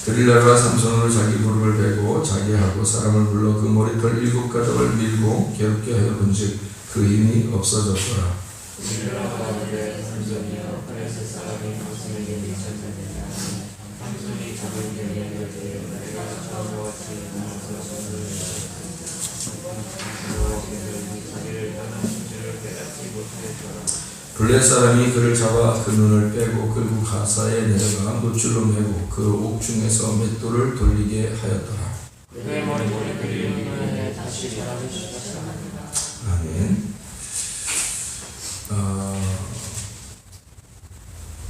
들릴라가 삼손으로 자기 무릎을 베고 자기하고 사람을 불러 그 머리털 7가닥을 밀고 괴롭게 하여 본즉 그 힘이 없어졌더라. 블레 사람이 그를 잡아 그 눈을 빼고 끌고 가사에 내려가 노줄로 매고 그 옥중에서 맷돌을 돌리게 하였더라. 아멘.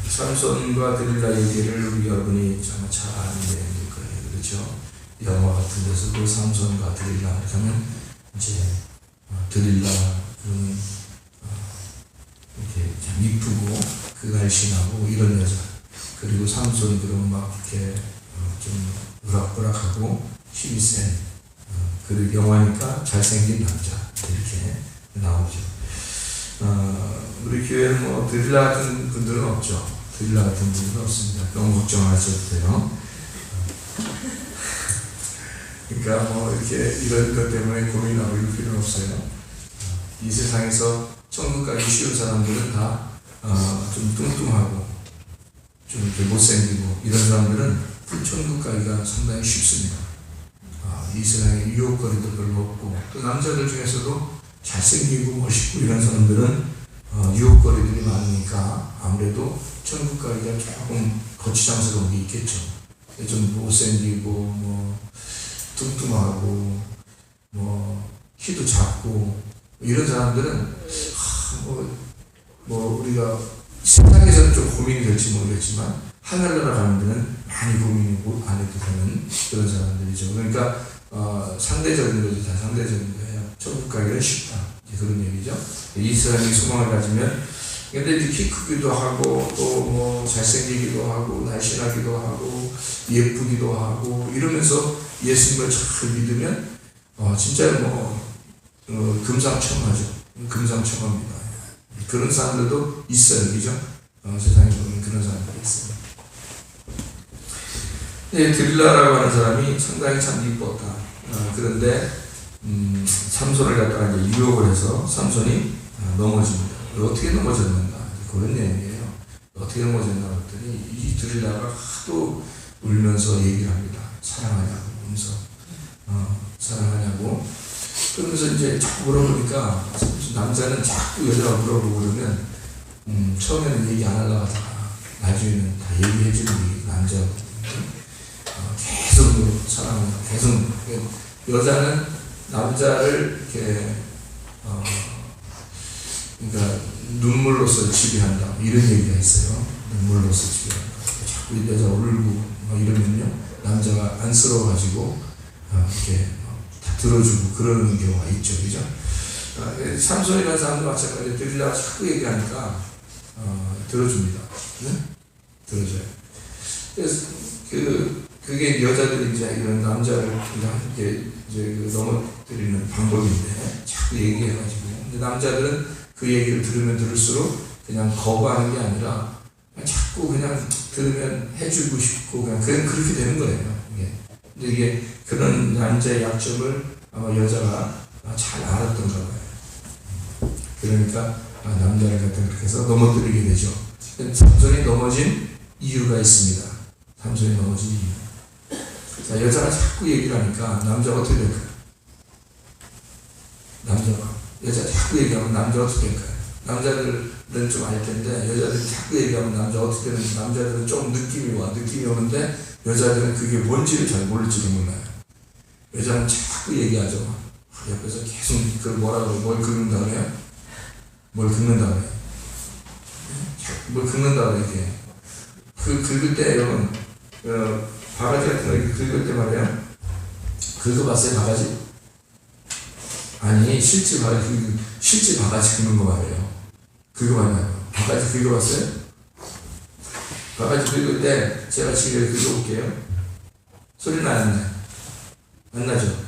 삼손과 들릴라 얘기를 우리 여러분이 아마 잘 아는 내용일 거예요. 그렇죠? 영화 같은 데서도 삼손과 들릴라 이렇게 하면 이제 들릴라는 이렇게 참 이쁘고 그 날씬하고 이런 여자, 그리고 삼손이 그러면 막 이렇게 좀 우락부락하고 힘이 센, 그리고 영화니까 잘생긴 남자 이렇게 나오죠. 우리 교회는 뭐 들릴라 같은 분들은 없죠. 들릴라 같은 분들은 없습니다. 너무 걱정하셔도 돼요. 그러니까 뭐 이렇게 이런 것 때문에 고민하고 이럴 필요는 없어요. 이 세상에서 천국 가기 쉬운 사람들은 다 좀 뚱뚱하고 좀 이렇게 못생기고 이런 사람들은 천국 가기가 상당히 쉽습니다. 이 세상에 유혹거리도 별로 없고, 또 남자들 중에서도 잘생기고 멋있고 이런 사람들은 유혹거리들이 많으니까 아무래도 천국 가기가 조금 거추장스러운 게 있겠죠. 좀 못생기고 뭐 뚱뚱하고 뭐 키도 작고 이런 사람들은 뭐 우리가 세상에서는 좀 고민이 될지 모르겠지만 하늘나라 가는 데는 많이 고민이 안 해도 되는 그런 사람들이죠. 그러니까 상대적인 거죠. 다 상대적인 거예요. 천국 가기는 쉽다, 그런 얘기죠. 이 사람이 소망을 가지면, 근데 이제 키 크기도 하고 또 뭐 잘생기기도 하고 날씬하기도 하고 예쁘기도 하고 이러면서 예수님을 잘 믿으면 진짜 뭐 금상첨화죠. 금상첨화입니다. 그런 사람들도 있어요, 그죠? 세상에 보면 그런 사람들이 있어요. 네, 들릴라라고 하는 사람이 상당히 참 이뻤다. 그런데 삼손을 갖다가 이제 유혹을 해서 삼손이 넘어집니다. 어떻게 넘어졌는가? 그런 내용이에요. 어떻게 넘어졌나 했더니 이 들릴라가 하도 울면서 얘기를 합니다. 사랑하냐고, 하면서 사랑하냐고. 그러면서 이제 자꾸 물어보니까 남자는 자꾸 여자가 물어보고 그러면 처음에는 얘기 안 하려고 하다가 나중에는 다 얘기해주는 게 남자거든요. 계속 사랑하고 계속. 여자는 남자를 이렇게 그러니까 눈물로서 지배한다 이런 얘기가 있어요. 눈물로서 지배한다. 자꾸 여자 울고 이러면요 남자가 안쓰러워가지고 이렇게 다 들어주고 그러는 경우가 있죠, 그죠? 삼손이라는 사람도 마찬가지로 들릴라가 자꾸 얘기하니까 들어줍니다. 네? 들어줘요. 그래서 그게 여자들이 이제 이런 남자를 이제 넘어뜨리는 방법인데 자꾸 얘기해가지고, 근데 남자들은 그 얘기를 들으면 들을수록 그냥 거부하는 게 아니라 자꾸 그냥 들으면 해주고 싶고 그냥 그렇게 되는 거예요. 근데 이게 그런 남자의 약점을 아마 여자가 잘 알았던가 봐요. 그러니까 남자를 갖다 그렇게 해서 넘어뜨리게 되죠. 삼손이 넘어진 이유가 있습니다. 삼손이 넘어진 이유. 자, 여자가 자꾸 얘기를 하니까 남자가 어떻게 될까요? 여자가 자꾸 얘기하면 남자가 어떻게 될까요? 남자들은 좀 알 텐데 여자들이 자꾸 얘기하면 남자가 어떻게 되는지, 남자들은 좀 느낌이 오는데 여자들은 그게 뭔지를 잘 모를지도 몰라요. 여자는 자꾸 얘기하죠. 옆에서 계속 그걸 뭘 긁는다 그래요? 뭘 긁는다 그래요? 뭘 긁는다 그래요, 이렇게. 긁을 때 여러분, 바가지 같은 거 이렇게 긁을 때 말이야. 긁어봤어요, 바가지? 아니, 실제 바가지 긁는 거 말이에요. 긁어봤나요? 바가지 긁어봤어요? 바가지 긁을 때 제가 지금 긁어볼게요. 소리 나요, 안 나요? 안 나죠?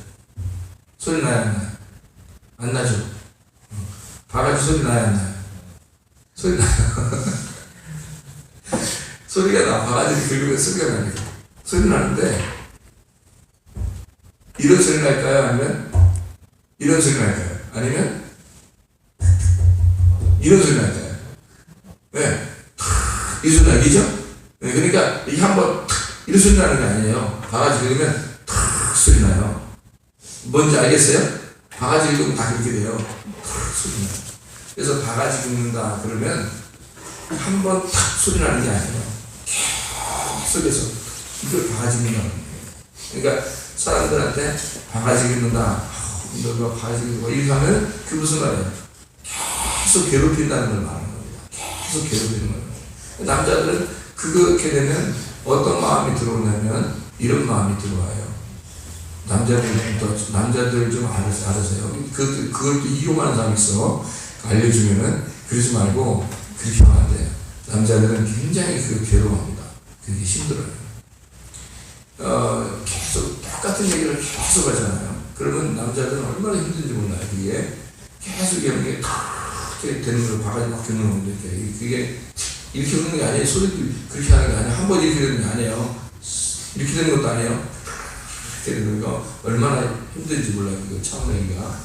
소리 나요, 안 나요? 안 나죠? 바가지 소리 나요, 안 나요? 소리 나요. 소리가 나. 바가지를 긁으면 소리가 나니까. 소리 나는데 이런 소리 날까요? 아니면 이런 소리 날까요? 아니면 이런 소리 날까요? 네. 이 소리 나기죠? 네. 그러니까 이 한번 이런 소리 나는 게 아니에요. 바가지 긁으면 탁 소리 나요. 뭔지 알겠어요? 바가지 긁으면 다 그렇게 돼요. 탁 소리 나요. 그래서 바가지 긁는다 그러면 한 번 탁 소리 나는 게 아니에요. 계속해서 이걸 바가지 긁는다는 거예요. 그러니까 사람들한테 바가지 긁는다, 너가 바가지 긁고 이렇게 하면 그 무슨 말이에요? 계속 괴롭힌다는 걸 말하는 겁니다. 계속 괴롭히는 거예요. 남자들은 그렇게 되면 어떤 마음이 들어오냐면 이런 마음이 들어와요. 남자들 좀 알으세요. 그걸 또 이용하는 사람이 있어. 알려주면은 그러지 말고 그렇게 하면 안 돼요. 남자들은 굉장히 괴로워합니다. 그게 힘들어요. 계속 똑같은 얘기를 계속 하잖아요. 그러면 남자들은 얼마나 힘든지 몰라요. 그게 계속 이렇게 되는 걸 바가지 막 긁는 건데 그게 이렇게 긁는 게 아니에요. 소리도 그렇게 하는 게 아니에요. 한 번 이렇게 되는 게 아니에요. 이렇게 되는 것도 아니에요. 이렇게 되는 거 얼마나 힘든지 몰라요. 그 차원이가.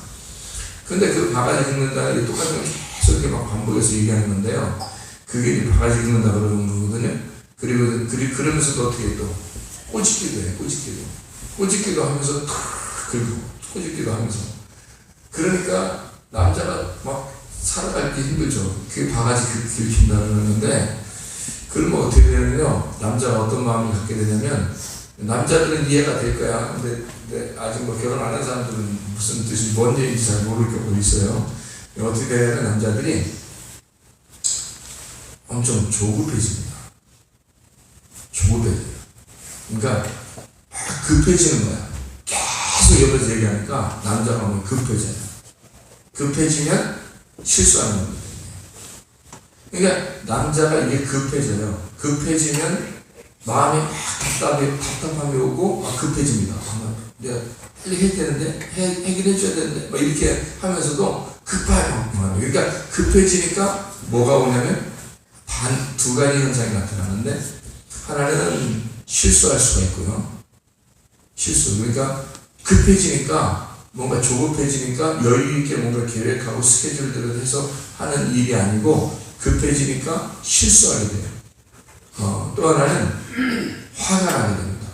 근데 그 바가지 긁는다는 게 똑같은 걸 계속 이렇게 막 반복해서 얘기하는 건데요. 그게 바가지 긁는다 그러는 거거든요. 그러면서도 어떻게 또 꼬집기도 해요. 꼬집기도 하면서 탁 긁고 꼬집기도 하면서. 그러니까 남자가 막 살아갈 게 힘들죠. 그게 바가지 긁힌다는 건데, 그러면 어떻게 되냐면요. 남자가 어떤 마음을 갖게 되냐면, 남자들은 이해가 될 거야. 근데 아직 뭐 결혼 안 한 사람들은 무슨 뜻이 뭔 얘기인지 잘 모를 경우도 있어요. 어떻게 되냐면 남자들이 엄청 조급해집니다. 조급해져요. 그러니까 막 급해지는 거야. 계속 옆에서 얘기하니까 남자가 뭐 급해져요. 급해지면 실수하는 겁니다. 그러니까 남자가 이게 급해져요. 급해지면 마음이 막 답답함이 오고 막 급해집니다. 내가 빨리 해야 되는데, 해결해줘야 되는데, 막 이렇게 하면서도 급해요. 그러니까 급해지니까 뭐가 오냐면 두 가지 현상이 나타나는데, 하나는 실수할 수가 있고요. 그러니까 급해지니까 뭔가 조급해지니까 여유있게 뭔가 계획하고 스케줄들을 해서 하는 일이 아니고 급해지니까 실수하게 돼요. 또 하나는 화가 나게 됩니다.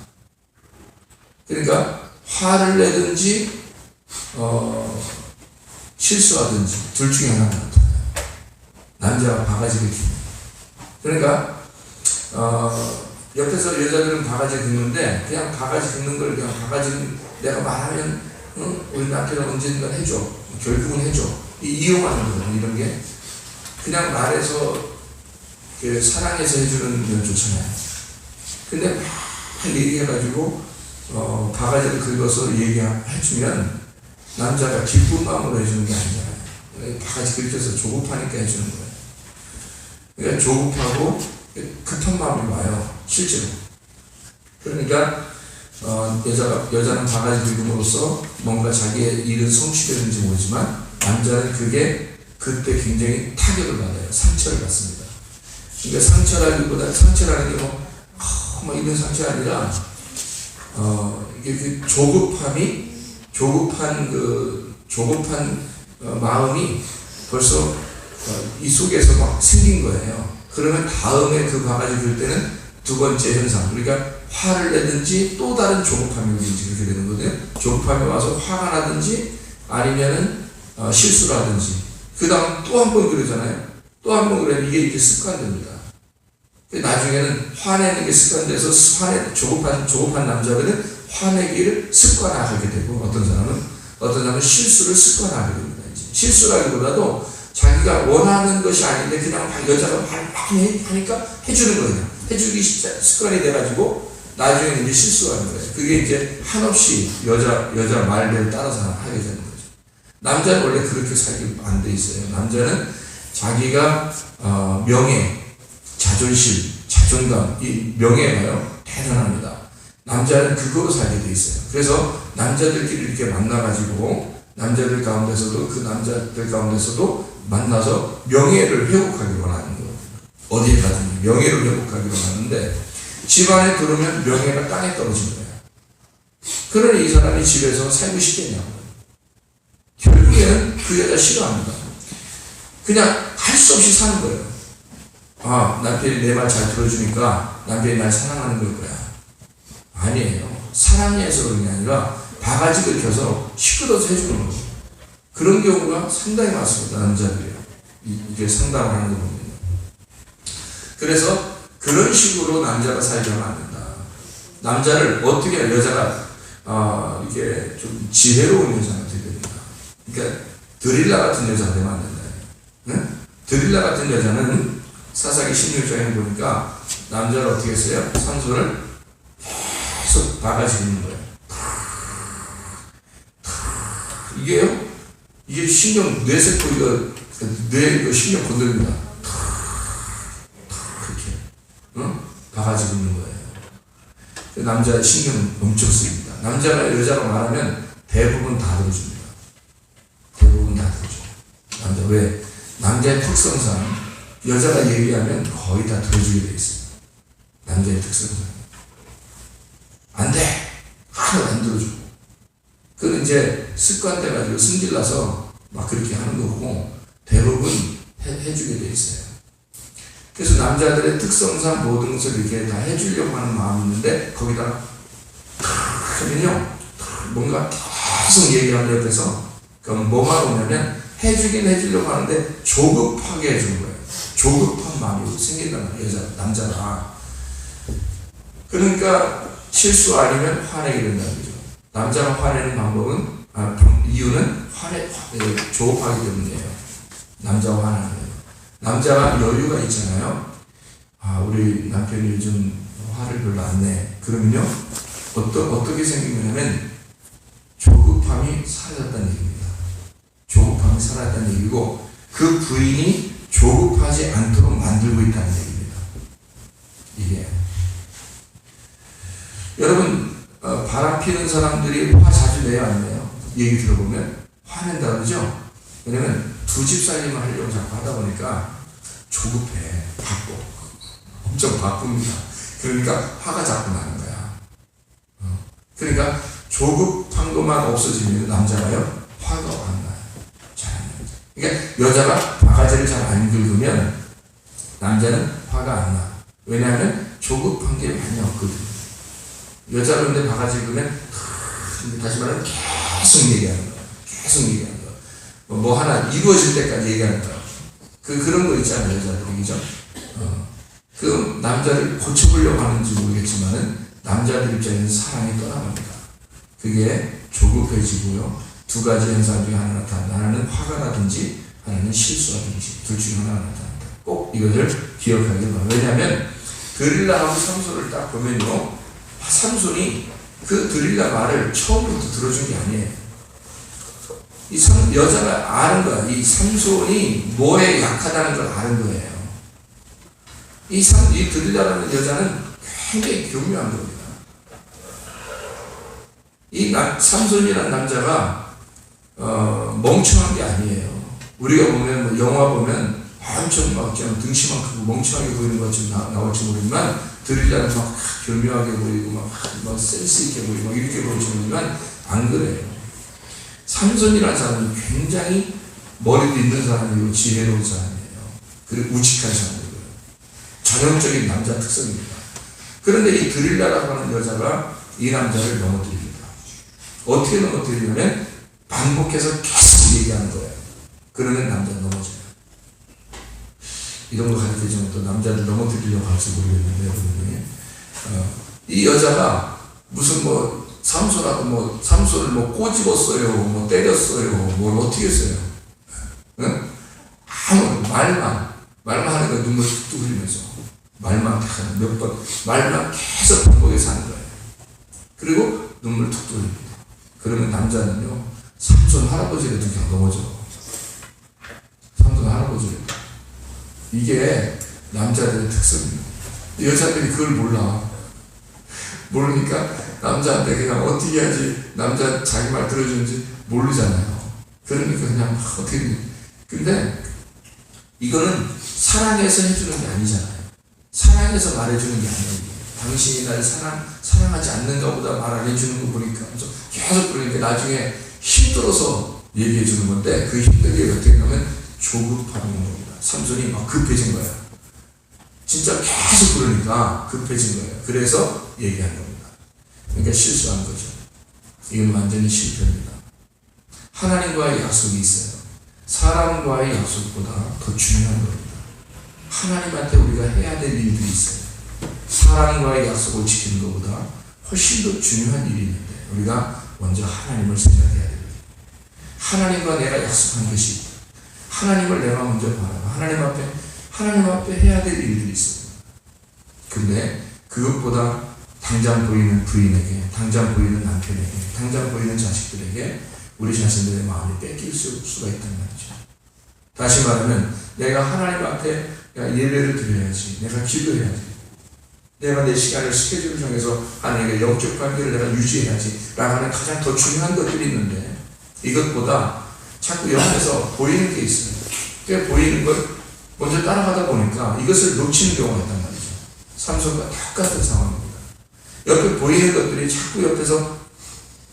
그러니까 화를 내든지 실수하든지 둘 중에 하나가 나타나요. 남자가 바가지 긁힙니다. 그러니까 옆에서 여자들은 바가지 긁는데 그냥 바가지 긁는 걸 그냥 내가 말하면 우리 남편은 언젠가 해줘. 결국은 해줘. 이용하는 거거든요. 이런 게 그냥 말해서 사랑해서 해주는 건 좋잖아요. 근데 막 얘기해가지고 바가지를 긁어서 얘기해주면 남자가 기쁜 마음으로 해주는 게 아니잖아요. 바가지 긁혀서 조급하니까 해주는 거예요. 그러니까 조급하고 급한 마음이 와요. 실제로. 그러니까 여자는 바가지 긁음으로써 뭔가 자기의 일은 성취되는지 모르지만 남자는 그게 그때 굉장히 타격을 받아요. 상처를 받습니다. 그러니까 상처라는 게 뭐 이런 상처가 아니라 이게 그 조급한 마음이 벌써 이 속에서 막 생긴 거예요. 그러면 다음에 그 바가지 긁을 때는 두 번째 현상, 그러니까 화를 내든지 또 다른 조급함이 오든지 그렇게 되는 거거든요. 조급함이 와서 화가 나든지 아니면은 실수를 하든지 그 다음 또 한 번 그러잖아요. 또 한 번 그러면 이게 이제 습관됩니다. 나중에는 화내는 게 습관돼서 조급한 남자들은 화내기를 습관화하게 되고 어떤 사람은 실수를 습관화하게 됩니다. 이제. 실수라기보다도 자기가 원하는 것이 아닌데 그냥 여자가 막 하니까 해주는 거예요. 해주기 습관이 돼가지고 나중에는 이제 실수하는 거예요. 그게 이제 한없이 여자 말대로 따라서 하게 되는 거죠. 남자는 원래 그렇게 살기 안 돼 있어요. 남자는 자기가 명예, 자존심, 자존감, 이 명예가요 대단합니다. 남자는 그거로 살게 돼 있어요. 그래서 남자들끼리 이렇게 만나가지고 남자들 가운데서도 만나서 명예를 회복하기로 하는 거예요. 어디에 가든 명예를 회복하기로 하는데 집안에 들어오면 명예가 땅에 떨어지는 거예요. 그러니 이 사람이 집에서 살고 싶겠냐고. 결국에는 그 여자 싫어합니다. 그냥 할 수 없이 사는 거예요. 아, 남편이 내 말 잘 들어주니까 남편이 날 사랑하는 걸 거야. 아니에요. 사랑해서 그런 게 아니라 바가지를 켜서 시끄러워서 해주는 거예요. 그런 경우가 상당히 많습니다. 남자들이요. 이게 상담을 하는 거 보면. 그래서 그런 식으로 남자가 살게 하면 안 된다. 남자를 어떻게 해야 여자가 이게 좀 지혜로운 여자가 되야 됩니다. 그러니까 드릴라 같은 여자가 되면 안 된다. 응? 드릴라 같은 여자는 사사기 16장에 보니까 남자를 어떻게 했어요? 산소를 계속 바가지 긁는 거예요. 이게 신경, 뇌세포, 뇌 신경 건드립니다. 이렇게. 바가지 긁는 거예요. 남자 신경 엄청 쓰입니다. 남자가 여자가 말하면 대부분 다 들어줍니다. 대부분 다 들어줘. 남자, 왜? 남자의 특성상 여자가 얘기하면 거의 다 들어주게 돼 있어요. 남자의 특성상. 안 돼! 하나도 안 들어주고. 그건 이제 습관돼가지고 승질나서 막 그렇게 하는 거고, 대부분 해주게 돼 있어요. 그래서 남자들의 특성상 모든 것을 이렇게 다 해주려고 하는 마음이 있는데, 거기다가 하면요, 뭔가 계속 얘기하는 옆에서, 그럼 뭐가 오냐면, 해주긴 해주려고 하는데, 조급하게 해주는 거예요. 조급한 마음이 생긴다는 거예요, 남자가. 그러니까, 실수 아니면 화내게 된다는 거죠. 남자가 화내는 방법은, 이유는 조급하기 때문이에요. 남자가 화나는 거예요. 남자가 여유가 있잖아요. 우리 남편이 요즘 화를 별로 안 내. 그러면요, 어떻게 생기냐면, 조급함이 사라졌다는 얘기입니다. 조급함이 사라졌다는 얘기고, 그 부인이 조급하지 않도록 만들고 있다는 얘기입니다. 이게. 여러분, 바람 피는 사람들이 화 자주 내요, 안 내요? 얘기 들어보면 화낸다 그러죠? 왜냐면 두 집 살림을 하려고 자꾸 하다 보니까 조급해. 바빠. 엄청 바쁩니다. 그러니까 화가 자꾸 나는 거야. 그러니까 조급한 것만 없어지면 남자가요, 화가 안 나요. 잘 안 나요. 그러니까 여자가 바가지를 잘 안 긁으면 남자는 화가 안 나. 왜냐하면 조급한 게 많이 없거든. 여자가 근데 바가지 긁으면 다시 말하면 계속 얘기하는 거야. 계속 얘기하는 거야. 뭐 하나 이루어질 때까지 얘기하는 거야. 그런 거 있잖아요, 여자들이. 그죠? 그 남자를 고쳐보려고 하는지 모르겠지만은 남자들 입장에서 사랑이 떠나갑니다. 그게 조급해지고요. 두 가지 현상 중에 하나 나타난다. 하나는 화가 나든지 하나는 실수하든지 둘 중에 하나가 나타난다. 꼭 이것을 기억하길 바랍니다. 왜냐하면 드릴라하고 삼손을 딱 보면요, 삼손이 그 드릴라 말을 처음부터 들어준 게 아니에요. 여자가 아는 거야. 이 삼손이 뭐에 약하다는 걸 아는 거예요. 이 드릴라라는 여자는 굉장히 교묘한 겁니다. 이 삼손이라는 남자가 멍청한 게 아니에요. 우리가 보면 영화 보면 엄청 막 등치만 크고 멍청하게 보이는 것처럼 나올지 모르지만 드릴라는 막 교묘하게 보이고 막 센스 있게 보이고 막 이렇게 보이지만 안 그래요. 삼손이라는 사람은 굉장히 머리도 있는 사람이고 지혜로운 사람이에요. 그리고 우직한 사람이고요. 전형적인 남자 특성입니다. 그런데 이 드릴라라고 하는 여자가 이 남자를 넘어뜨립니다. 어떻게 넘어뜨리냐면 반복해서 계속 얘기하는 거예요. 그러면 남자는 넘어져요. 이런 거 가르쳐주면 또 남자를 넘어뜨리려고 할지 모르겠는데, 여러분들이. 이 여자가 무슨 삼손을 꼬집었어요, 때렸어요, 뭘 어떻게 했어요? 응? 말만 하는 거야. 눈물 뚝뚝 흘리면서. 말만 계속 반복해서 하는 거예요. 그리고 눈물 뚝뚝 흘립니다. 그러면 남자는요, 삼손 할아버지를 그냥 넘어져. 삼손 할아버지를. 이게 남자들의 특성입니다. 여자들이 그걸 몰라. 모르니까 남자한테 그냥 어떻게 해야지 남자 자기 말 들어주는지 모르잖아요. 그러니까 그냥 어떻게. 근데 이거는 사랑해서 해주는 게 아니잖아요. 사랑해서 말해주는 게 아니에요. 당신이 나를 사랑하지 않는가 보다 말 안 해주는 거 보니까 계속 그러니까 나중에 힘들어서 얘기해 주는 건데 그 힘든 게 어떻게 하면 조급하는 겁니다. 삼손이 막 급해진 거예요. 진짜 계속 그러니까 급해진 거예요. 그래서 얘기한 겁니다. 그러니까 실수한 거죠. 이건 완전히 실패입니다. 하나님과의 약속이 있어요. 사람과의 약속보다 더 중요한 겁니다. 하나님한테 우리가 해야 될 일들이 있어요. 사람과의 약속을 지키는 것보다 훨씬 더 중요한 일이 있는데 우리가 먼저 하나님을 생각해야 됩니다. 하나님과 내가 약속한 것이 있다. 하나님을 내가 먼저 바라고 하나님 앞에 해야 될 일들이 있습니다. 근데 그것보다 당장 보이는 부인에게, 당장 보이는 남편에게, 당장 보이는 자식들에게 우리 자신들의 마음이 뺏길 수가 있단 말이죠. 다시 말하면 내가 하나님 앞에 예배를 드려야지, 내가 기도해야지, 내가 내 시간을 스케줄을 정해서 하나님과 영적 관계를 내가 유지해야지 라고 하는 가장 더 중요한 것들이 있는데 이것보다 자꾸 옆에서 보이는 게 있어요. 그 보이는 걸 먼저 따라가다 보니까 이것을 놓치는 경우가 있단 말이죠. 삼손과 똑같은 상황입니다. 옆에 보이는 것들이 자꾸 옆에서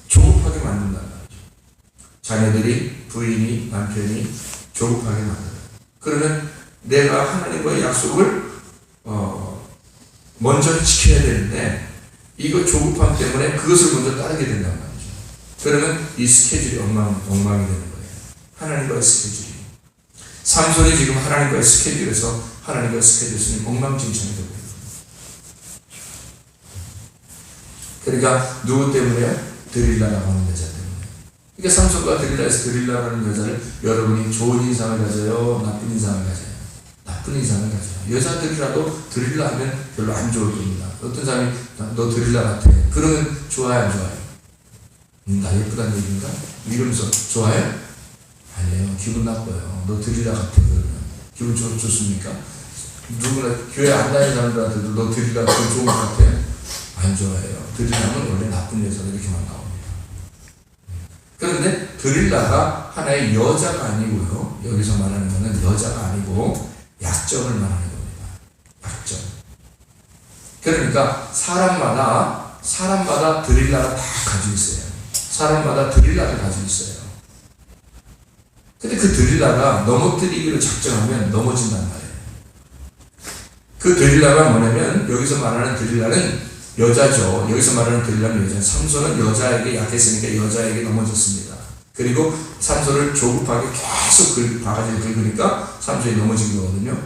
조급하게 만든단 말이죠. 자녀들이, 부인이, 남편이 조급하게 만든다. 그러면 내가 하나님과의 약속을 먼저 지켜야 되는데 이거 조급함 때문에 그것을 먼저 따르게 된단 말이죠. 그러면 이 스케줄이 엉망이 되는 거예요. 하나님과의 스케줄이. 삼손이 지금 하나님과의 스케줄에서 하나님과의 스케줄이 엉망진창이 되고 있는 거예요. 그러니까 누구 때문에? 드릴라라고 하는 여자 때문에. 그러니까 삼손과 드릴라라는 여자를 여러분이 좋은 인상을 가져요? 나쁜 인상을 가져요? 나쁜 인상을 가져요. 여자들이라도 드릴라 하면 별로 안 좋을 겁니다. 어떤 사람이 너 드릴라 같아. 그러면 좋아요 안 좋아요? 나 예쁘다는 얘기인가? 이러면서 좋아요? 아니에요. 기분 나빠요. 너 드릴라 같아. 그러면 기분 좋습니까? 누구나 교회 안 다니는 사람들한테도 너 드릴라 기분 좋은 것 같아? 안 좋아해요. 드릴라는 원래 나쁜 여자들 이렇게만 나옵니다. 그런데 드릴라가 하나의 여자가 아니고요. 여기서 말하는 것은 여자가 아니고 약점을 말하는 겁니다. 약점. 그러니까 사람마다 드릴라가 다 가지고 있어요. 사람마다 드릴라를 가지고 있어요. 근데 그 드릴라가 넘어뜨리기로 작정하면 넘어진단 말이에요. 그 드릴라가 뭐냐면 여기서 말하는 드릴라는 여자죠. 여기서 말하는 드릴라는 여자. 삼손은 여자에게 약했으니까 여자에게 넘어졌습니다. 그리고 삼손을 조급하게 계속 바가지를 긁으니까 삼손이 넘어진 거거든요.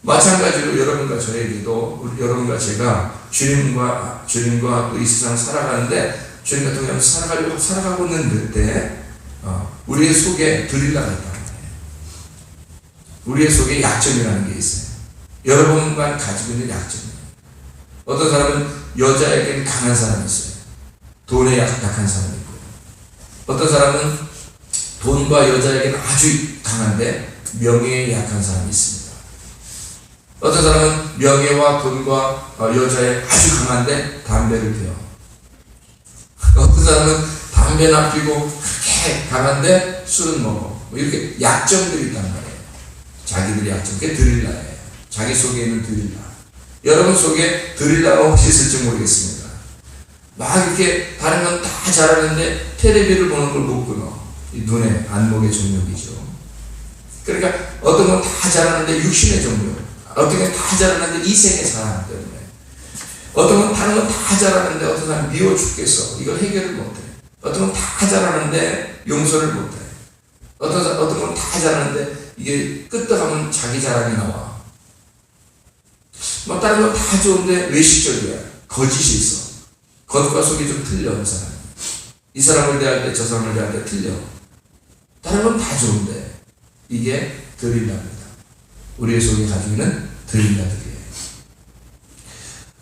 마찬가지로 여러분과 저에게도 여러분과 제가 주님과 또 이 세상 살아가는데 주님과 동행하면서 살아가고 있는 때 우리의 속에 드릴라가 있다는 거예요. 우리의 속에 약점이라는 게 있어요. 여러분과 가지고 있는 약점이에요. 어떤 사람은 여자에게는 강한 사람이 있어요. 돈에 약한 사람이 있고, 어떤 사람은 돈과 여자에게는 아주 강한데 명예에 약한 사람이 있습니다. 어떤 사람은 명예와 돈과 여자에 아주 강한데 담배를 피워. 어떤 사람은 담배나 피고 그렇게 강한데 술은 먹어. 이렇게 약점들이 있단 말이에요. 자기들의 약점. 그게 드릴라예요. 자기 속에 있는 드릴라. 여러분 속에 드릴라가 혹시 있을지 모르겠습니다. 막 이렇게 다른 건 다 잘하는데 텔레비를 보는 걸 못 끊어. 이 눈의 안목의 정욕이죠. 그러니까 어떤 건 다 잘하는데 육신의 정욕, 어떤 건 다 잘하는데 이생의 사랑 때문에, 어떤 건 다른 건 다 잘하는데 어떤 사람은 미워 죽겠어. 이걸 해결을 못해. 어떤 건 다 잘하는데 용서를 못해. 어떤 건 다 잘하는데 이게 끄떡하면 자기 자랑이 나와. 뭐 다른 건 다 좋은데 외식적이야. 거짓이 있어. 겉과 속이 좀 틀려. 이 사람을 대할 때 저 사람을 대할 때 틀려. 다른 건 다 좋은데 이게 드릴라입니다. 우리의 속에 가지고 있는 드릴라들이에요.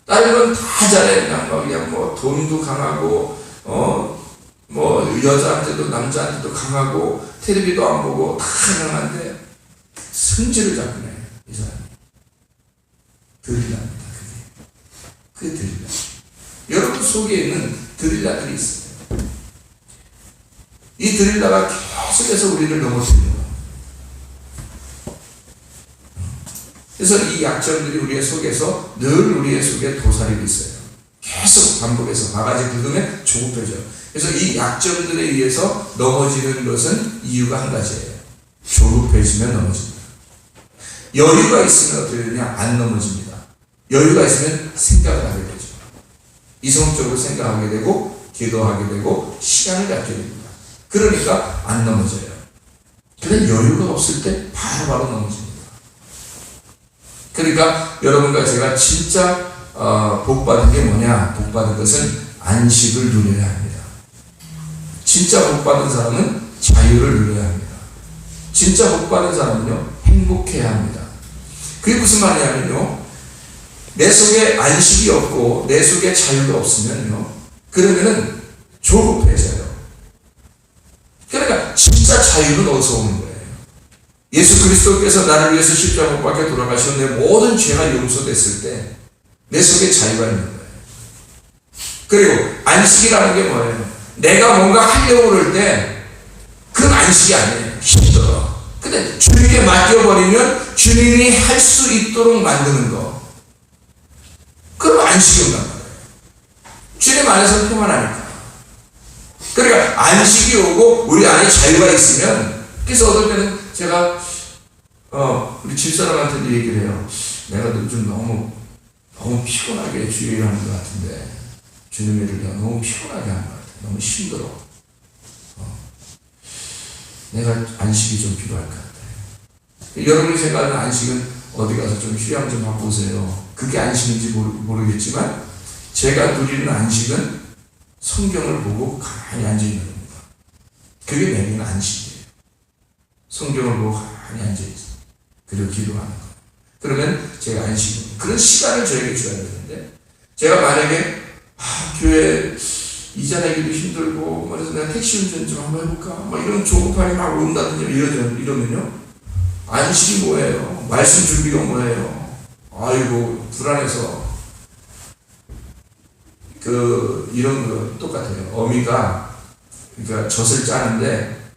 다른 건 다 잘해. 그냥 뭐 돈도 강하고 뭐 여자한테도 남자한테도 강하고 텔레비도 안 보고 다 강한데 성질을 잡고 내. 이 사람이 드릴라입니다. 그게 드릴라. 여러분 속에 있는 드릴라들이 있어요. 이 드릴라가 계속해서 우리를 넘어뜨려요. 그래서 이 약점들이 우리의 속에서 늘 우리의 속에 도사리고 있어요. 계속 반복해서 바가지 긁으면 조급해져요. 그래서 이 약점들에 의해서 넘어지는 것은 이유가 한 가지예요. 조급해지면 넘어집니다. 여유가 있으면 어떻게 되냐? 안 넘어집니다. 여유가 있으면 생각을 하게 되죠. 이성적으로 생각하게 되고 기도하게 되고 시간을 갖게 됩니다. 그러니까 안 넘어져요. 그런데 여유가 없을 때 바로 넘어집니다. 그러니까 여러분과 제가 진짜 복받은 게 뭐냐? 복받은 것은 안식을 누려야 합니다. 진짜 복받은 사람은 자유를 누려야 합니다. 진짜 복받은 사람은요, 행복해야 합니다. 그게 무슨 말이냐면요, 내 속에 안식이 없고 내 속에 자유가 없으면요, 그러면은 조급해져요. 그러니까 진짜 자유는 어디서 오는 거예요? 예수 그리스도께서 나를 위해서 십자가 못 박혀 돌아가시고 내 모든 죄가 용서됐을 때 내 속에 자유가 있는 거예요. 그리고 안식이라는 게 뭐예요? 내가 뭔가 하려고 그럴 때 그건 안식이 아니에요. 힘들어. 근데 주님께 맡겨버리면 주님이 할 수 있도록 만드는 거. 그럼 안식이 온단 말이에요. 주님 안에서 평안하니까. 그러니까 안식이 오고 우리 안에 자유가 있으면, 그래서 어떨 때는 제가 우리 집사람한테도 얘기를 해요. 내가 좀 너무 피곤하게 주의를 하는 것 같은데, 주님의 일을 내가 너무 피곤하게 하는 것 같아. 너무 힘들어. 내가 안식이 좀 필요할 것 같아. 여러분이 생각하는 안식은 어디 가서 좀 휴양 좀 하고 오세요. 그게 안식인지 모르겠지만 제가 누리는 안식은 성경을 보고 가만히 앉아있는 겁니다. 그게 내게는 안식이에요. 성경을 보고 가만히 앉아있어요. 그리고 기도하는 거예요. 그러면 제가 안식입니다. 그런 시간을 저에게 줘야 되는데, 제가 만약에 교회 이자 내기도 힘들고 그래서 내가 택시 운전 좀 한번 해볼까? 이런 조급함이 막 온다든지 이러면요, 안식이 뭐예요? 말씀 준비가 뭐예요? 아이고 불안해서. 이런 거 똑같아요. 어미가 그러니까 젖을 짜는데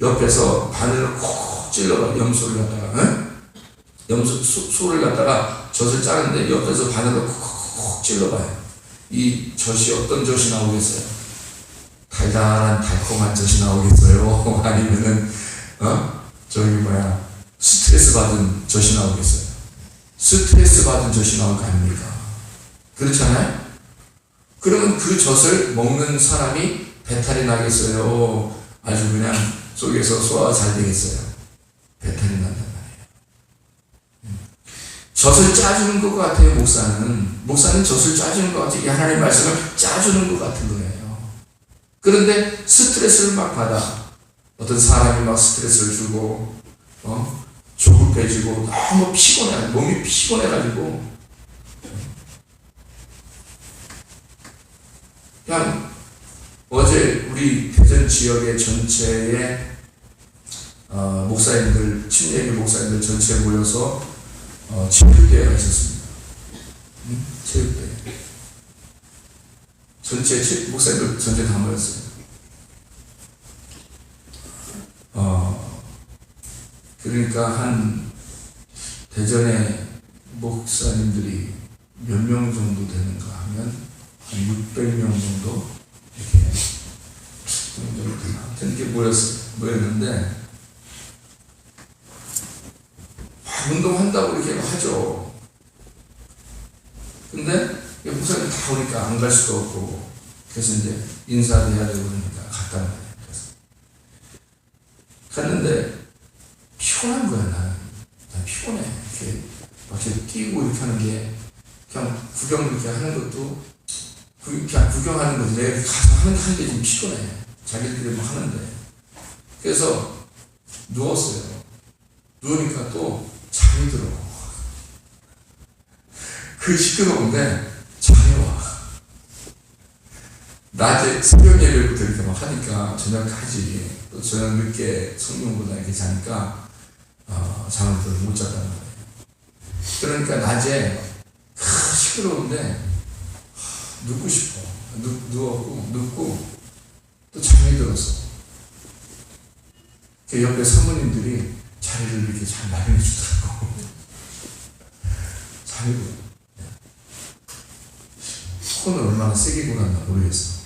옆에서 바늘을 콕 찔러봐. 염소를 갖다가 소를 갖다가 젖을 짜는데 옆에서 바늘을 콕 찔러봐요. 이 젖이 어떤 젖이 나오겠어요? 달달한 달콤한 젖이 나오겠어요? 아니면은 스트레스 받은 젖이 나오겠어요? 스트레스 받은 젖이 나올 거 아닙니까? 그렇잖아요? 그러면 그 젖을 먹는 사람이 배탈이 나겠어요? 아주 그냥 속에서 소화가 잘 되겠어요? 배탈이 난단 말이에요. 젖을 짜주는 것 같아요. 목사는 젖을 짜주는 것 같아요. 하나님의 말씀을 짜주는 것 같은 거예요. 그런데 스트레스를 막 받아. 어떤 사람이 막 스트레스를 주고 조급해지고 너무 피곤해. 몸이 피곤해가지고 그냥 어제 우리 대전 지역의 전체의 목사님들, 침례교 목사님들 전체 모여서 체육대회가 있었습니다. 체육대회. 목사님들 전체 다 모였어요. 그러니까 한 대전의 목사님들이 몇 명 정도 되는가 하면 한 600명 정도 이렇게 모였는데 운동한다고 이렇게 하죠. 근데 목사님 다 오니까 안 갈 수도 없고, 그래서 이제 인사도 해야 되고 그러니까 갔단 말이에요. 갔는데 피곤한 거야. 난 피곤해. 이렇게 막 이렇게 뛰고 이렇게 하는 게, 그냥 구경 이렇게 하는 것도 그냥 구경하는 거지. 내가 가서 하는 게 좀 피곤해. 자기들끼리 막 하는데. 그래서 누웠어요. 누우니까 또 잠이 들어. 시끄러운데 잠이 와. 낮에 새벽 예배부터 이렇게 막 하니까 저녁까지, 또 저녁 늦게 성경보다 이렇게 자니까 잠을 못 잤단 말이에요. 그러니까 낮에 시끄러운데 눕고 싶어. 눕고 또 잠이 들었어. 그 옆에 사모님들이 자리를 이렇게 잘 마련해 주더라고. 아이고, 손을 얼마나 세게 골았나 모르겠어.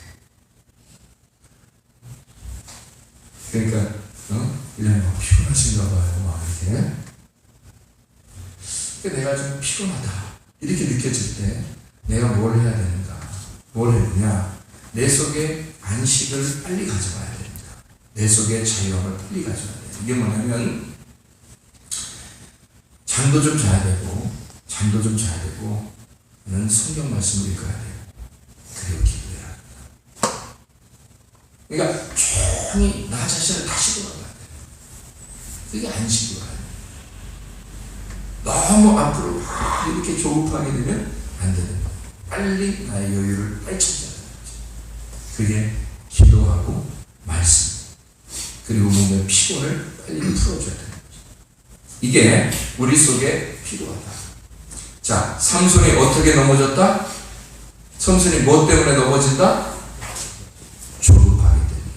그러니까 그냥 막 피곤하신가 봐요. 막 이렇게. 그러니까 내가 좀 피곤하다 이렇게 느껴질 때 내가 뭘 해야 되는가? 뭘 해야 되냐? 내 속에 안식을 빨리 가져가야 됩니다. 내 속에 자유함을 빨리 가져가야 돼요. 이게 뭐냐면 잠도 좀 자야 되고 성경 말씀을 읽어야 돼요. 그리고 기도해야 합니다. 그러니까 조용히 나 자신을 다시 돌아가야 돼요. 그게 안식으로 가요. 너무 앞으로 막 이렇게 조급하게 되면 안 되는 거예요. 빨리 나의 여유를 빨리 찾아야 돼요. 그게 기도하고 말씀, 그리고 몸의 피곤을 빨리 풀어줘야 돼요. 이게 우리 속에 필요하다. 자, 삼손이 어떻게 넘어졌다? 삼손이 뭐 때문에 넘어진다? 조급하기 때문에.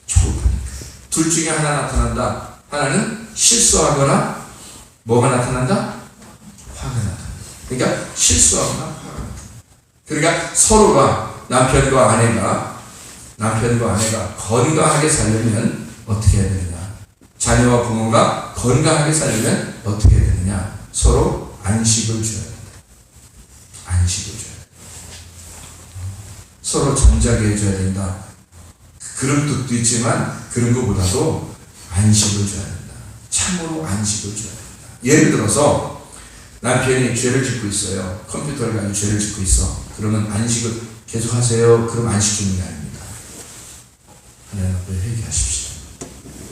조급하니까. 둘 중에 하나 나타난다. 하나는 실수하거나 뭐가 나타난다? 화가 나타난다. 그러니까 실수하거나 화가 나타난다. 그러니까 서로가 남편과 아내가 건강하게 살려면 어떻게 해야 되느냐? 자녀와 부모가 건강하게 살려면 어떻게 해야 되느냐? 서로 안식을 줘야 된다. 안식을 줘야 된다. 서로 잠자게 해줘야 된다. 그런 뜻도 있지만 그런 것보다도 안식을 줘야 된다. 참으로 안식을 줘야 된다. 예를 들어서 남편이 죄를 짓고 있어요. 컴퓨터를 가지고 죄를 짓고 있어. 그러면 안식을 계속 하세요. 그럼 안식 주는 게 아닙니다. 하나님 앞에 회개하십시오.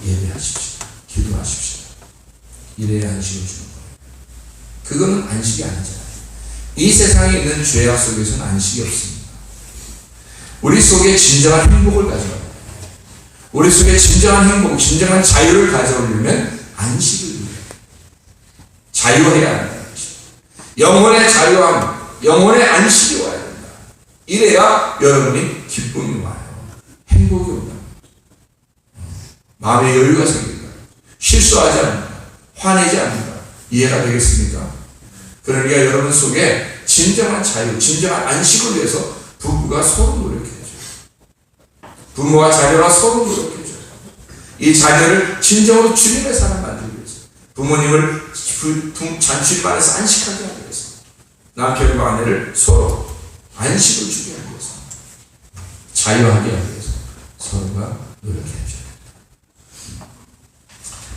예배하십시오. 기도하십시오. 이래야 안식을 주는 거예요. 그거는 안식이 아니잖아요. 이 세상에 있는 죄악 속에서는 안식이 없습니다. 우리 속에 진정한 행복을 가져와야 돼요. 우리 속에 진정한 행복, 진정한 자유를 가져오려면 안식을 누려야 돼요. 자유해야 한다. 영혼의 자유함, 영혼의 안식이 와야 된다. 이래야 여러분이 기쁨이 와요. 행복이 온다. 마음의 여유가 생긴다. 실수하지 않는다. 화내지 않는다. 이해가 되겠습니까? 그러니까 여러분 속에 진정한 자유, 진정한 안식을 위해서 부부가 서로 노력해야죠. 부모와 자녀가 서로 노력해야죠. 이 자녀를 진정으로 주님의 사람 만들기 위해서, 부모님을 잔치를 안에서 안식하게 하기 위해서, 남편과 아내를 서로 안식을 주게 하기 위해서, 자유하게 하기 위해서 서로가 노력해야죠.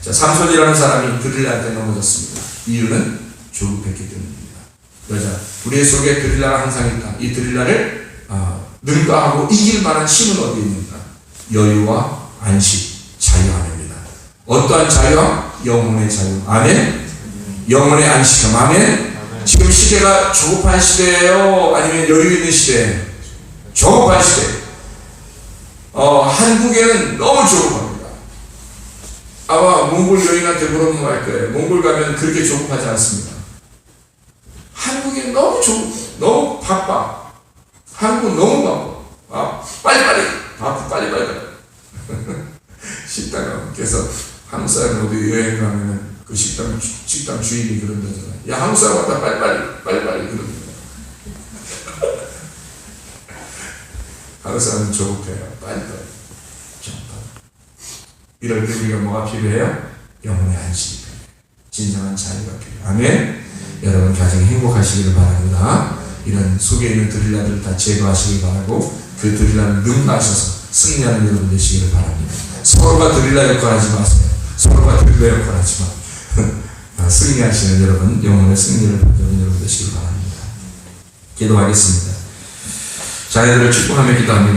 자, 삼손이라는 사람이 드릴라한테 넘어졌습니다. 이유는 조급했기 때문입니다. 여자, 우리 속에 드릴라가 항상 있다. 이 드릴라를 능가하고 이길 만한 힘은 어디에 있는가? 여유와 안식, 자유 안입니다. 어떠한 자유함? 영혼의 자유. 아멘? 영혼의 안식함. 아멘? 지금 시대가 조급한 시대예요? 아니면 여유 있는 시대예요? 조급한 시대. 한국에는 너무 조급합니다. 아마 몽골 여인한테 물어보면 알 거예요. 몽골 가면 그렇게 조급하지 않습니다. 한국에 너무 조급해. 너무 바빠. 한국 너무 바빠. 빨리빨리. 바빠, 빨리빨리. 식당 가면. 그래서 한국 사람 어디 여행 가면은 그 식당 주인이 그런다잖아요. 야, 한국 사람 왔다 빨리빨리 그런다. 한국 사람은 조급해요. 빨리빨리. 이럴 때 우리가 뭐가 필요해요? 영혼의 안식이 필요해요. 진정한 자유가 필요해요. 아멘? 여러분 가정이 행복하시기를 바랍니다. 이런 속에 있는 드릴라들 다 제거하시길 바라고 그 드릴라를 능가하셔서 승리하는 여러분 되시기를 바랍니다. 서로가 드릴라 역할 하지 마세요. 서로가 드릴라 역할 하지 마. 승리하시는 여러분, 영혼의 승리를 받는 여러분 되시기를 바랍니다. 기도하겠습니다. 자녀들을 축복하며 기도합니다.